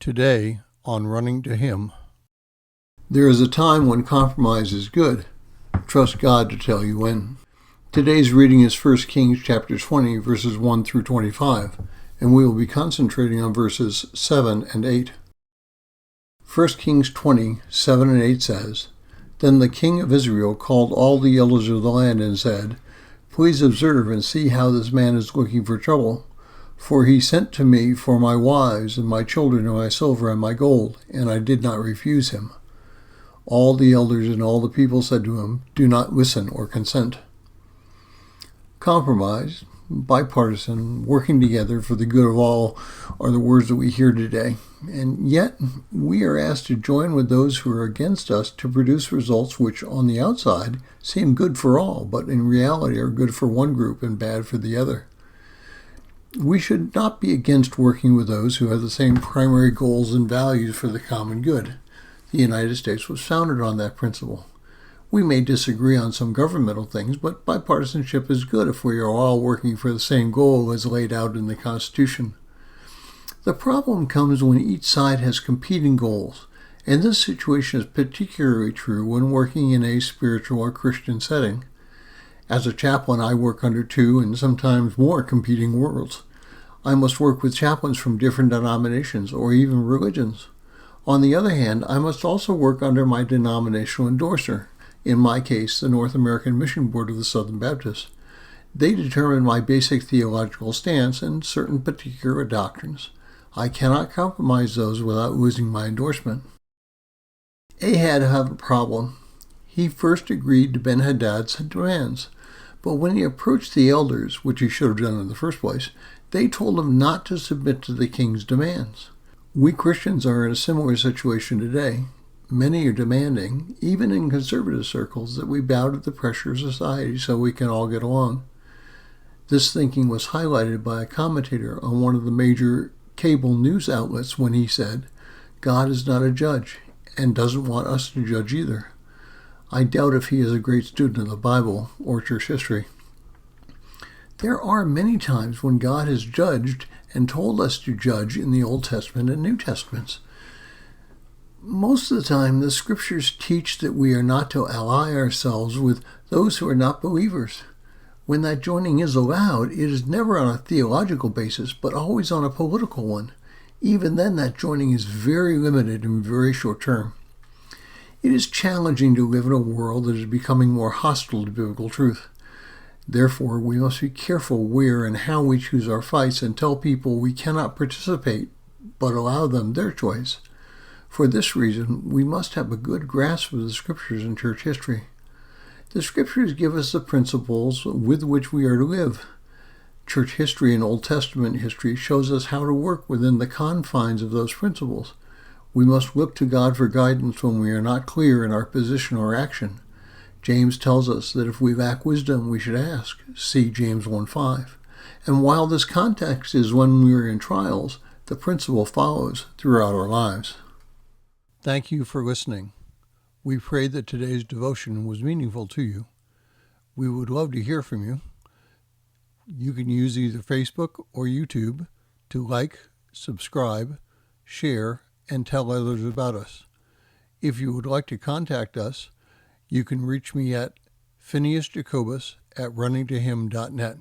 Today on Running to Him. There is a time when compromise is good. Trust God to tell you when. Today's reading is 1 Kings chapter 20, verses 1 through 25, and we will be concentrating on verses 7 and 8. 1 Kings 20, 7 and 8 says, Then the king of Israel called all the elders of the land and said, Please observe and see how this man is looking for trouble. For he sent to me for my wives and my children and my silver and my gold, and I did not refuse him. All the elders and all the people said to him, Do not listen or consent. Compromise, bipartisan, working together for the good of all are the words that we hear today. And yet, we are asked to join with those who are against us to produce results which, on the outside, seem good for all, but in reality are good for one group and bad for the other. We should not be against working with those who have the same primary goals and values for the common good. The United States was founded on that principle. We may disagree on some governmental things, but bipartisanship is good if we are all working for the same goal as laid out in the Constitution. The problem comes when each side has competing goals, and this situation is particularly true when working in a spiritual or Christian setting. As a chaplain, I work under two and sometimes more competing worlds. I must work with chaplains from different denominations or even religions. On the other hand, I must also work under my denominational endorser, in my case, the North American Mission Board of the Southern Baptists. They determine my basic theological stance and certain particular doctrines. I cannot compromise those without losing my endorsement. Ahab had a problem. He first agreed to Ben-Hadad's demands, but when he approached the elders, which he should have done in the first place, they told him not to submit to the king's demands. We Christians are in a similar situation today. Many are demanding, even in conservative circles, that we bow to the pressure of society so we can all get along. This thinking was highlighted by a commentator on one of the major cable news outlets when he said, God is not a judge and doesn't want us to judge either. I doubt if he is a great student of the Bible or church history. There are many times when God has judged and told us to judge in the Old Testament and New Testaments. Most of the time, the scriptures teach that we are not to ally ourselves with those who are not believers. When that joining is allowed, it is never on a theological basis, but always on a political one. Even then, that joining is very limited and very short term. It is challenging to live in a world that is becoming more hostile to biblical truth. Therefore, we must be careful where and how we choose our fights and tell people we cannot participate, but allow them their choice. For this reason, we must have a good grasp of the Scriptures and church history. The Scriptures give us the principles with which we are to live. Church history and Old Testament history shows us how to work within the confines of those principles. We must look to God for guidance when we are not clear in our position or action. James tells us that if we lack wisdom, we should ask. See James 1:5. And while this context is when we are in trials, the principle follows throughout our lives. Thank you for listening. We pray that today's devotion was meaningful to you. We would love to hear from you. You can use either Facebook or YouTube to like, subscribe, share, and tell others about us. If you would like to contact us, you can reach me at phineasjacobus@runningtohim.net.